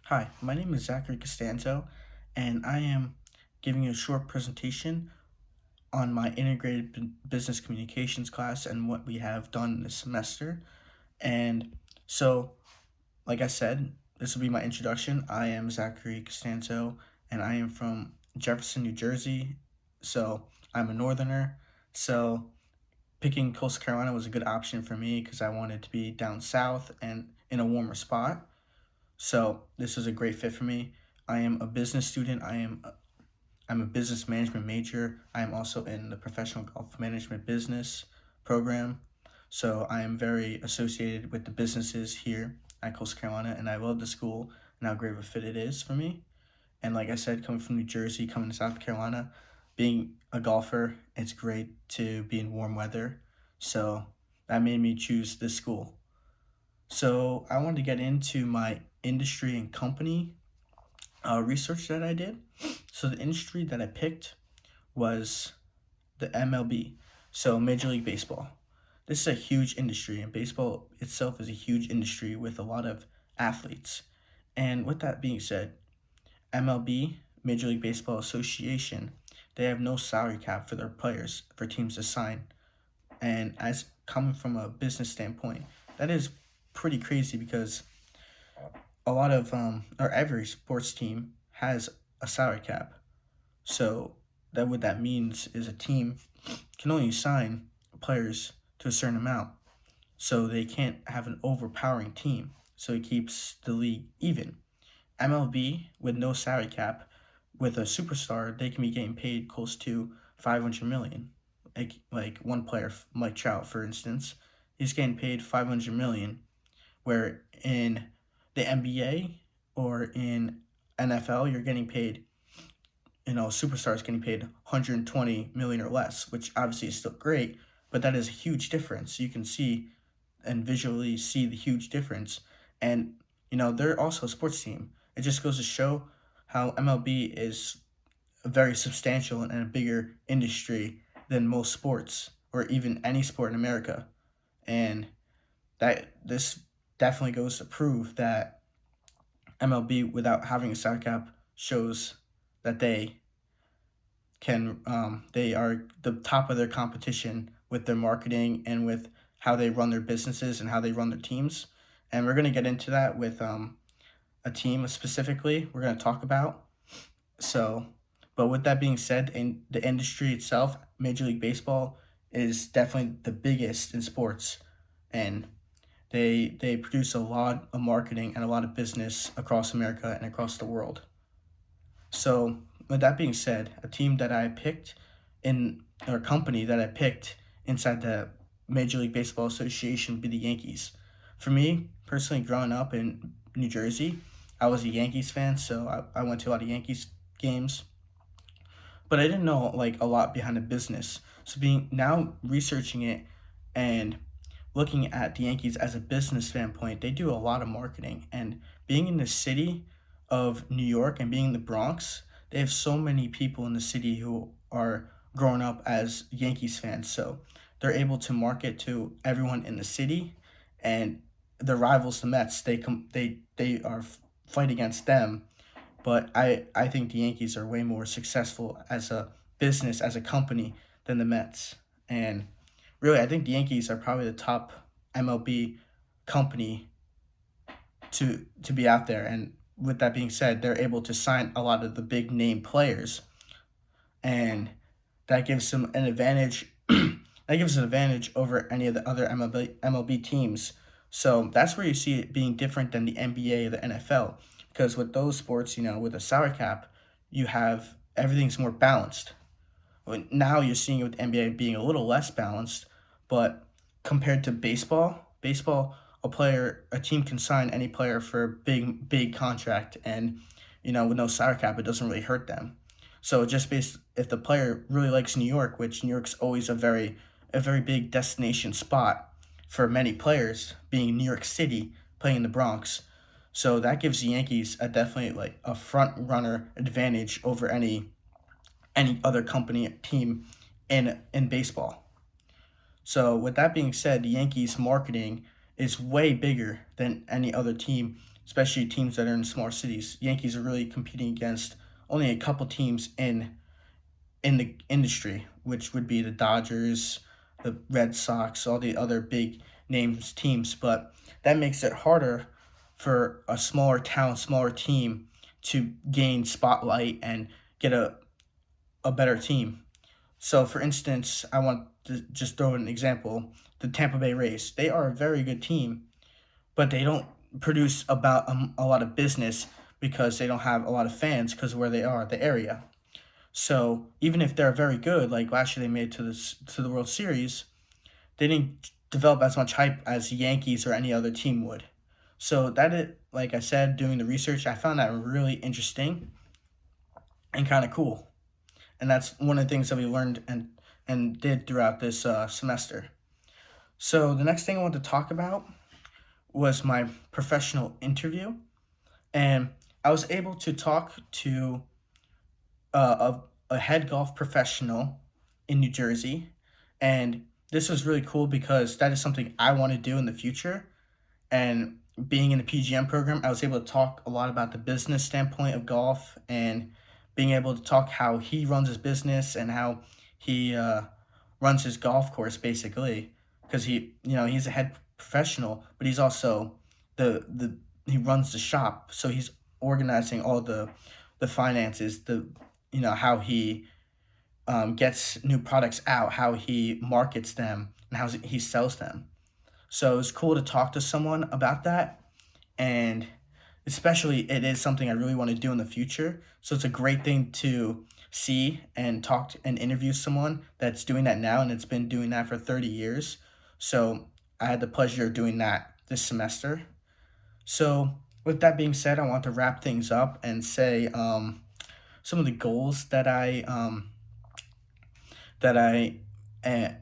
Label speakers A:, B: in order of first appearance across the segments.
A: Hi, my name is Zachary Costanzo, and I am giving you a short presentation on my integrated business communications class and what we have done this semester. And so, like I said, this will be my introduction. I am Zachary Costanzo, and I am from Jefferson, New Jersey. So, I'm a northerner. So, picking Coastal Carolina was a good option for me because I wanted to be down south and in a warmer spot. So this is a great fit for me. I am a business student. I'm a business management major. I am also in the professional golf management business program. So I am very associated with the businesses here at Coastal Carolina, and I love the school and how great of a fit it is for me. And like I said, coming from New Jersey, coming to South Carolina, being a golfer, it's great to be in warm weather. So that made me choose this school. So I wanted to get into my industry and company research that I did. So the industry that I picked was the MLB, so Major League Baseball. This is a huge industry, and baseball itself is a huge industry with a lot of athletes. And with that being said, MLB, Major League Baseball Association, they have no salary cap for their players for teams to sign. And as coming from a business standpoint, that is pretty crazy because a lot of or every sports team has a salary cap. So that what that means is a team can only sign players to a certain amount. So they can't have an overpowering team. So it keeps the league even. MLB with no salary cap, with a superstar, they can be getting paid close to 500 million. Like one player, Mike Trout, for instance, he's getting paid 500 million, where in the NBA or in NFL, you're getting paid, superstars getting paid 120 million or less, which obviously is still great, but that is a huge difference. You can see and visually see the huge difference. And, they're also a sports team. It just goes to show how MLB is very substantial and a bigger industry than most sports or even any sport in America. And that this definitely goes to prove that MLB, without having a salary cap, shows that they are the top of their competition with their marketing and with how they run their businesses and how they run their teams. And we're going to get into that with a team specifically we're going to talk about. So, but with that being said, in the industry itself, Major League Baseball is definitely the biggest in sports, and they produce a lot of marketing and a lot of business across America and across the world. So, with that being said, a team that I picked in or a company that I picked inside the Major League Baseball Association would be the Yankees. For me, personally, growing up in New Jersey, I was a Yankees fan, so I went to a lot of Yankees games, but I didn't know like a lot behind the business. So being now researching it and looking at the Yankees as a business standpoint, they do a lot of marketing. And being in the city of New York and being in the Bronx, they have so many people in the city who are growing up as Yankees fans. So they're able to market to everyone in the city, and the rivals, the Mets, they are fight against them. But I think the Yankees are way more successful as a business, as a company, than the Mets. And really, I think the Yankees are probably the top MLB company to be out there. And with that being said, they're able to sign a lot of the big name players, and that gives them an advantage. That gives an advantage over any of the other MLB teams. So that's where you see it being different than the NBA or the NFL, because with those sports, with a salary cap, you have everything's more balanced. Well, now you're seeing it with the NBA being a little less balanced, but compared to baseball, a team can sign any player for a big contract, and with no salary cap, it doesn't really hurt them. So just based if the player really likes New York, which New York's always a very big destination spot for many players, being New York City, playing in the Bronx. So that gives the Yankees a definitely like a front runner advantage over any other company team in baseball. So with that being said, the Yankees marketing is way bigger than any other team especially teams that are in smaller cities. Yankees are really competing against only a couple teams in the industry, which would be the Dodgers, the Red Sox, all the other big names teams. But that makes it harder for a smaller town, smaller team to gain spotlight and get a better team. So, for instance, I want to just throw an example: the Tampa Bay Rays. They are a very good team, but they don't produce about a lot of business because they don't have a lot of fans because of where they are, the area. So even if they're very good, like last year they made it to the World Series, they didn't develop as much hype as the Yankees or any other team would. So that it, like I said, doing the research, I found that really interesting and kind of cool. And that's one of the things that we learned and did throughout this semester. So the next thing I want to talk about was my professional interview, and I was able to talk to a head golf professional in New Jersey, and this was really cool because that is something I want to do in the future. And being in the PGM program, I was able to talk a lot about the business standpoint of golf and being able to talk how he runs his business and how he runs his golf course basically because he's a head professional, but he's also the he runs the shop, so he's organizing all the finances, the how he gets new products out, how he markets them, and how he sells them. So it's cool to talk to someone about that, and especially it is something I really want to do in the future. So it's a great thing to see and and interview someone that's doing that now and it's been doing that for 30 years. So I had the pleasure of doing that this semester. So with that being said, I want to wrap things up and say some of the goals that I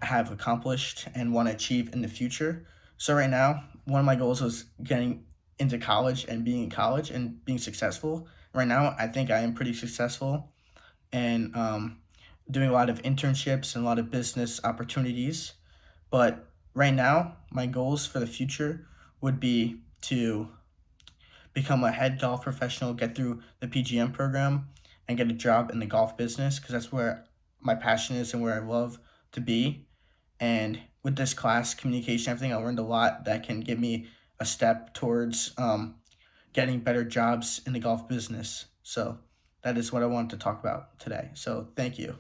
A: have accomplished and want to achieve in the future. So right now, one of my goals was getting into college and being in college and being successful. Right now, I think I am pretty successful and doing a lot of internships and a lot of business opportunities. But right now, my goals for the future would be to become a head golf professional, get through the PGM program, and get a job in the golf business because that's where my passion is and where I love to be. And with this class, communication, everything, I learned a lot that can give me a step towards getting better jobs in the golf business. So that is what I wanted to talk about today. So thank you.